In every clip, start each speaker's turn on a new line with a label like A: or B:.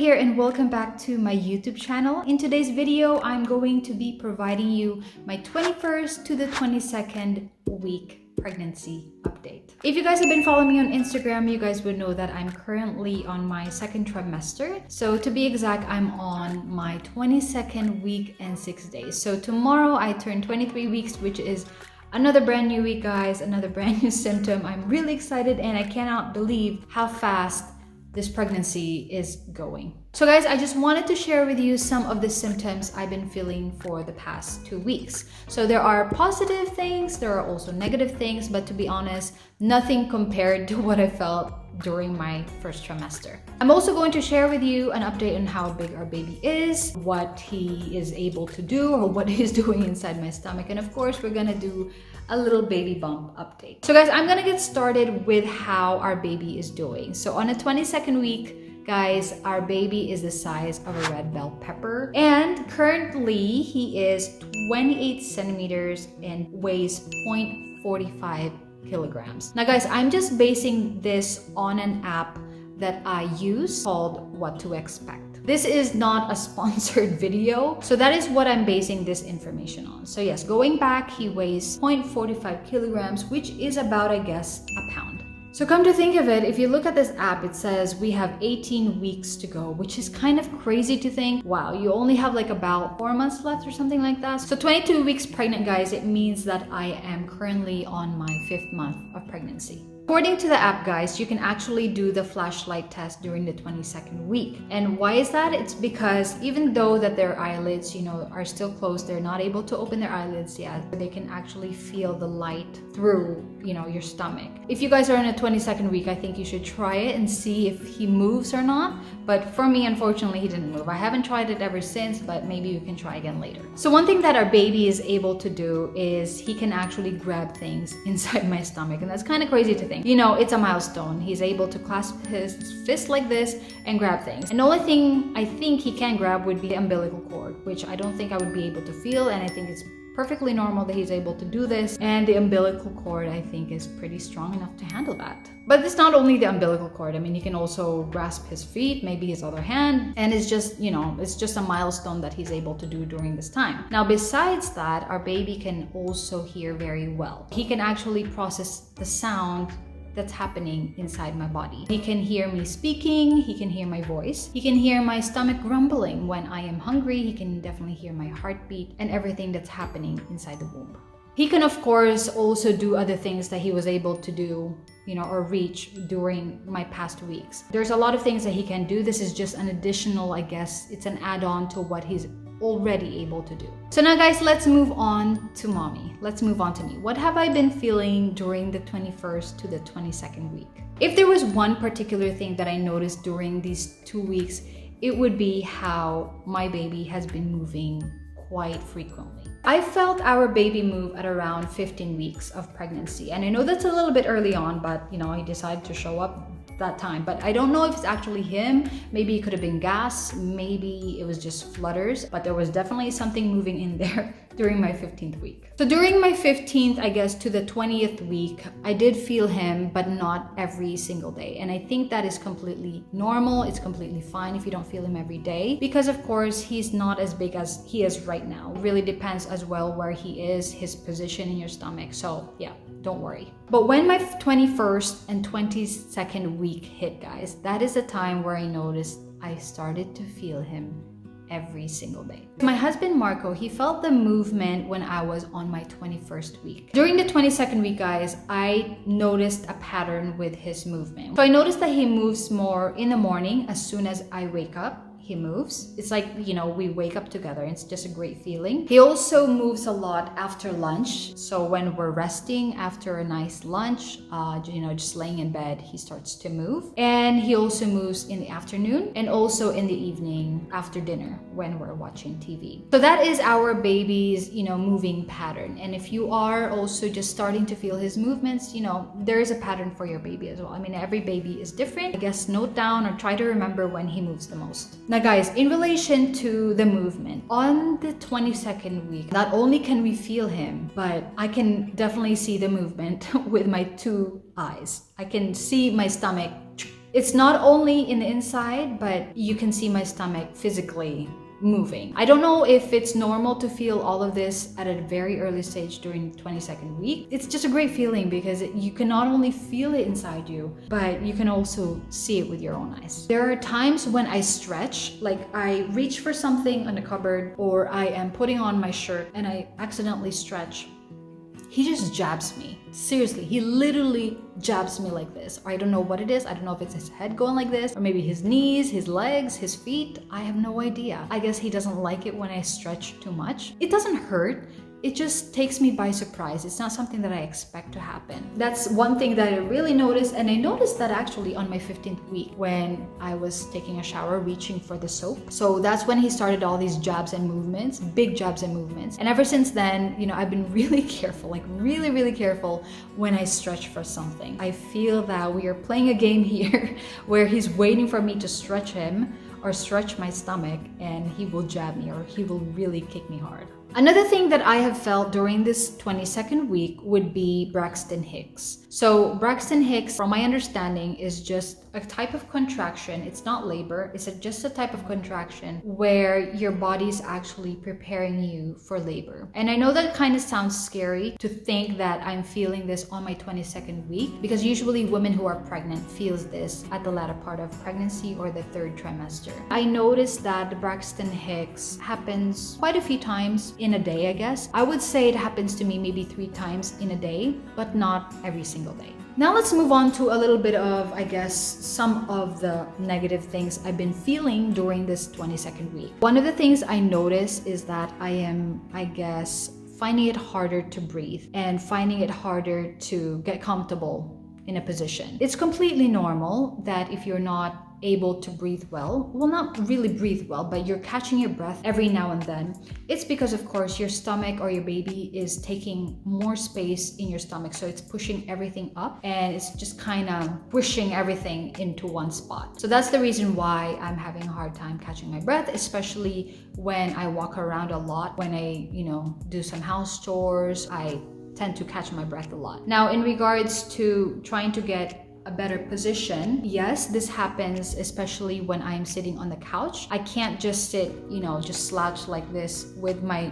A: here and welcome back to my YouTube channel. In today's video, I'm going to be providing you my 21st to the 22nd week pregnancy update. If you guys have been following me on Instagram, you guys would know that I'm currently on my second trimester. So to be exact, I'm on my 22nd week and 6 days. So tomorrow I turn 23 weeks, which is another brand new week, guys, another brand new symptom. I'm really excited and I cannot believe how fast this pregnancy is going. So guys, I just wanted to share with you some of the symptoms I've been feeling for the past 2 weeks. So there are positive things, there are also negative things, but to be honest, nothing compared to what I felt during my first trimester. I'm also going to share with you an update on how big our baby is, what he is able to do or what he's doing inside my stomach, and of course we're gonna do a little baby bump update. So guys, I'm gonna get started with how our baby is doing. So on the 22nd week, guys, our baby is the size of a red bell pepper, and currently he is 28 centimeters and weighs 0.45 kilograms. Now guys, I'm just basing this on an app that I use called What to Expect. This is not a sponsored video, so that is what I'm basing this information on. So yes, going back, he weighs 0.45 kilograms, which is about, I guess, a pound. So come to think of it, if you look at this app, it says we have 18 weeks to go, which is kind of crazy to think, wow, you only have like about 4 months left or something like that. So 22 weeks pregnant, guys, it means that I am currently on my 5th month of pregnancy. According to the app, guys, you can actually do the flashlight test during the 22nd week. And why is that? It's because even though that their eyelids, are still closed, they're not able to open their eyelids yet, they can actually feel the light through, your stomach. If you guys are in a 22nd week, I think you should try it and see if he moves or not. But for me, unfortunately, he didn't move. I haven't tried it ever since, but maybe you can try again later. So one thing that our baby is able to do is he can actually grab things inside my stomach. And that's kind of crazy to think. It's a milestone. He's able to clasp his fist like this and grab things. And the only thing I think he can grab would be the umbilical cord, which I don't think I would be able to feel. And I think it's perfectly normal that he's able to do this. And the umbilical cord, I think, is pretty strong enough to handle that. But it's not only the umbilical cord. I mean, he can also grasp his feet, maybe his other hand. And it's just, it's just a milestone that he's able to do during this time. Now, besides that, our baby can also hear very well. He can actually process the sound that's happening inside my body. He can hear me speaking, he can hear my voice, he can hear my stomach grumbling when I am hungry, he can definitely hear my heartbeat and everything that's happening inside the womb. He can, of course, also do other things that he was able to do, or reach during my past weeks. There's a lot of things that he can do. This is just an additional, I guess, it's an add-on to what he's already able to do. So now guys, let's move on to mommy. Let's move on to me. What have I been feeling during the 21st to the 22nd week? If there was one particular thing that I noticed during these 2 weeks, it would be how my baby has been moving quite frequently. I felt our baby move at around 15 weeks of pregnancy. And I know that's a little bit early on, but he decided to show up that time. But I don't know if it's actually him. Maybe it could have been gas. Maybe it was just flutters. But there was definitely something moving in there during my 15th week. So during my 15th, I guess, to the 20th week, I did feel him, but not every single day. And I think that is completely normal. It's completely fine if you don't feel him every day. Because of course, he's not as big as he is right now. It really depends as well where he is, his position in your stomach. So yeah, don't worry. But when my 21st and 22nd week hit, guys, that is the time where I noticed I started to feel him every single day. My husband Marco, he felt the movement when I was on my 21st week. During the 22nd week, guys, I noticed a pattern with his movement. So I noticed that he moves more in the morning. As soon as I wake up, he moves. It's like, we wake up together. It's just a great feeling. He also moves a lot after lunch. So when we're resting after a nice lunch, just laying in bed, he starts to move. And he also moves in the afternoon and also in the evening after dinner when we're watching TV. So that is our baby's, moving pattern. And if you are also just starting to feel his movements, there is a pattern for your baby as well. I mean, every baby is different. I guess note down or try to remember when he moves the most. Now guys, in relation to the movement, on the 22nd week, not only can we feel him, but I can definitely see the movement with my 2 eyes. I can see my stomach It's not only in the inside, but you can see my stomach physically moving. I don't know if it's normal to feel all of this at a very early stage during the 22nd week. It's just a great feeling because you can not only feel it inside you, but you can also see it with your own eyes. There are times when I stretch, like I reach for something on the cupboard, or I am putting on my shirt and I accidentally stretch. He just jabs me. Seriously, he literally jabs me like this. I don't know what it is. I don't know if it's his head going like this, or maybe his knees, his legs, his feet. I have no idea. I guess he doesn't like it when I stretch too much. It doesn't hurt. It just takes me by surprise. It's not something that I expect to happen. That's one thing that I really noticed, and I noticed that actually on my 15th week when I was taking a shower, reaching for the soap. So that's when he started all these jabs and movements, big jabs and movements. And ever since then, I've been really careful, like really, really careful when I stretch for something. I feel that we are playing a game here where he's waiting for me to stretch him or stretch my stomach, and he will jab me or he will really kick me hard. Another thing that I have felt during this 22nd week would be Braxton Hicks. So Braxton Hicks, from my understanding, is just a type of contraction. It's not labor. It's just a type of contraction where your body is actually preparing you for labor. And I know that kind of sounds scary to think that I'm feeling this on my 22nd week, because usually women who are pregnant feels this at the latter part of pregnancy or the third trimester. I noticed that the Braxton Hicks happens quite a few times in a day, I guess. I would say it happens to me maybe 3 times in a day, but not every single day. Now let's move on to a little bit of, I guess, some of the negative things I've been feeling during this 22nd week. One of the things I notice is that I am, I guess, finding it harder to breathe and finding it harder to get comfortable in a position. It's completely normal that if you're not able to breathe well, not really breathe well, but you're catching your breath every now and then. It's because, of course, your stomach or your baby is taking more space in your stomach, so it's pushing everything up and it's just kind of pushing everything into one spot. So that's the reason why I'm having a hard time catching my breath, especially when I walk around a lot. When I, do some house chores, I tend to catch my breath a lot. Now, in regards to trying to get a better position, yes, this happens especially when I'm sitting on the couch. I can't just sit, just slouch like this with my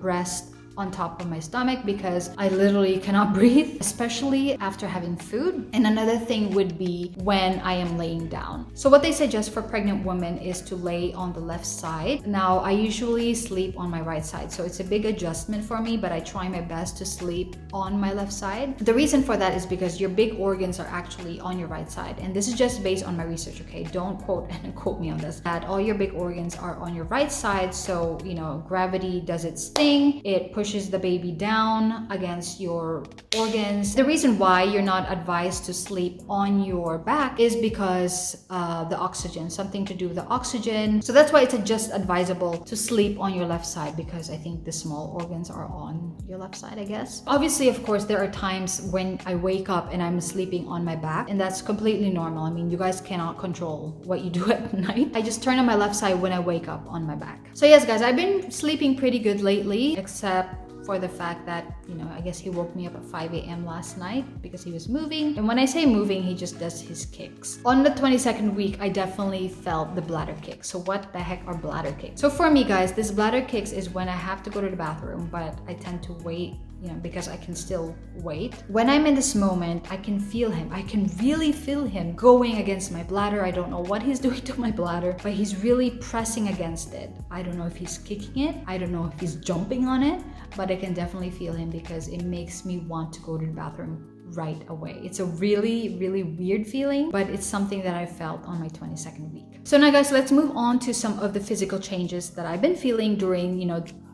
A: breast on top of my stomach because I literally cannot breathe, especially after having food. And another thing would be when I am laying down. So what they suggest for pregnant women is to lay on the left side. Now, I usually sleep on my right side, so it's a big adjustment for me, but I try my best to sleep on my left side. The reason for that is because your big organs are actually on your right side. And this is just based on my research, okay? Don't quote me on this. That all your big organs are on your right side, so, gravity does its thing. It pushes the baby down against your organs. The reason why you're not advised to sleep on your back is because the oxygen, something to do with the oxygen. So that's why it's just advisable to sleep on your left side, because I think the small organs are on your left side, I guess. Obviously, of course, there are times when I wake up and I'm sleeping on my back, and that's completely normal. I mean, you guys cannot control what you do at night. I just turn on my left side when I wake up on my back. So yes, guys, I've been sleeping pretty good lately, except for the fact that, I guess he woke me up at 5 a.m. last night because he was moving. And when I say moving, he just does his kicks. On the 22nd week, I definitely felt the bladder kicks. So what the heck are bladder kicks? So for me, guys, this bladder kicks is when I have to go to the bathroom, but I tend to wait, because I can still wait. When I'm in this moment, I can feel him. I can really feel him going against my bladder. I don't know what he's doing to my bladder, but he's really pressing against it. I don't know if he's kicking it. I don't know if he's jumping on it, but I can definitely feel him because it makes me want to go to the bathroom right away. It's a really, really weird feeling, but it's something that I felt on my 22nd week. So now, guys, let's move on to some of the physical changes that I've been feeling during,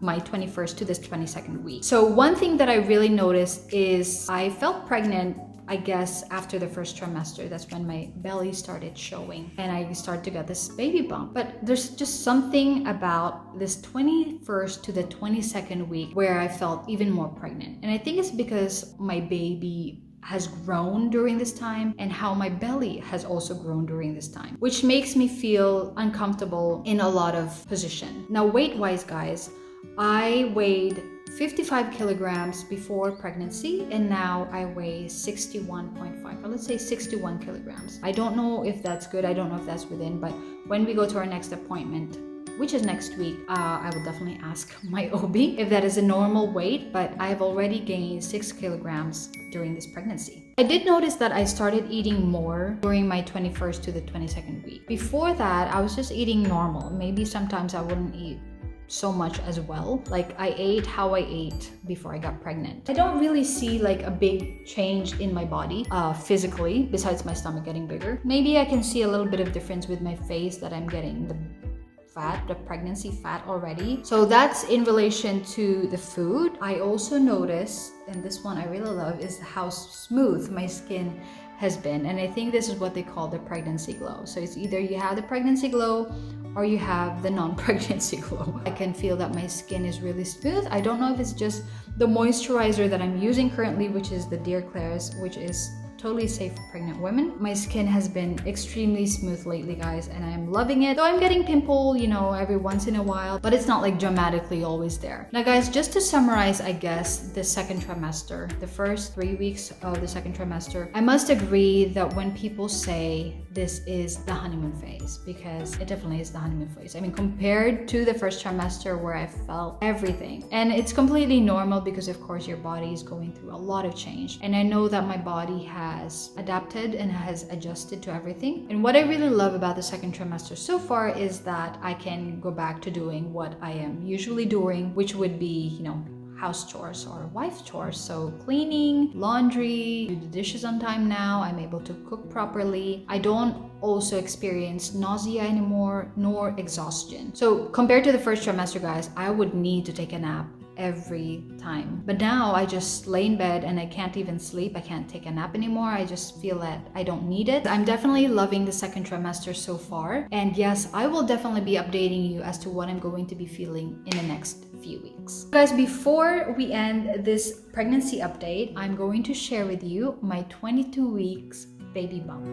A: my 21st to this 22nd week. So one thing that I really noticed is I felt pregnant, I guess, after the first trimester. That's when my belly started showing and I started to get this baby bump. But there's just something about this 21st to the 22nd week where I felt even more pregnant. And I think it's because my baby has grown during this time and how my belly has also grown during this time, which makes me feel uncomfortable in a lot of position. Now, weight-wise, guys, I weighed 55 kilograms before pregnancy, and now I weigh 61.5, or let's say 61 kilograms. I don't know if that's good. I don't know if that's within, but when we go to our next appointment, which is next week, I will definitely ask my OB if that is a normal weight, but I've already gained 6 kilograms during this pregnancy. I did notice that I started eating more during my 21st to the 22nd week. Before that, I was just eating normal. Maybe sometimes I wouldn't eat so much as well. Like I ate how I ate before I got pregnant. I don't really see like a big change in my body physically, besides my stomach getting bigger. Maybe I can see a little bit of difference with my face, that I'm getting the pregnancy fat already. So that's in relation to the food. I also notice, and this one I really love, is how smooth my skin has been. And I think this is what they call the pregnancy glow. So it's either you have the pregnancy glow or you have the non-pregnancy glow. I can feel that my skin is really smooth. I don't know if it's just the moisturizer that I'm using currently, which is the Dear Claire's, which is totally safe for pregnant women. My skin has been extremely smooth lately, guys, and I'm loving it. Though I'm getting pimple, you know, every once in a while, but it's not like dramatically always there. Now guys, just to summarize, I guess, the second trimester, the first 3 weeks of the second trimester, I must agree that when people say this is the honeymoon phase, because it definitely is the honeymoon phase. I mean, compared to the first trimester where I felt everything, and it's completely normal because of course your body is going through a lot of change. And I know that my body has adapted and has adjusted to everything. And what I really love about the second trimester so far is that I can go back to doing what I am usually doing, which would be, you know, house chores or wife chores. So cleaning, laundry, do the dishes on time now. I'm able to cook properly. I don't also experience nausea anymore, nor exhaustion. So compared to the first trimester, guys, I would need to take a nap every time. But now I just lay in bed and I can't even sleep. I can't take a nap anymore. I just feel that I don't need it. I'm definitely loving the second trimester so far. And yes, I will definitely be updating you as to what I'm going to be feeling in the next few weeks. Guys, before we end this pregnancy update, I'm going to share with you my 22 weeks baby bump.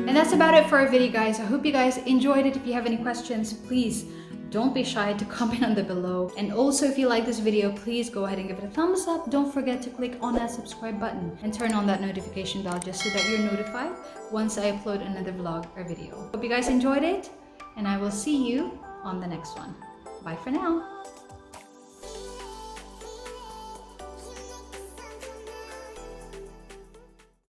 A: And that's about it for our video, guys. I hope you guys enjoyed it. If you have any questions, please don't be shy to comment on the below. And also, if you like this video, please go ahead and give it a thumbs up. Don't forget to click on that subscribe button and turn on that notification bell just so that you're notified once I upload another vlog or video. Hope you guys enjoyed it, and I will see you on the next one. Bye for now.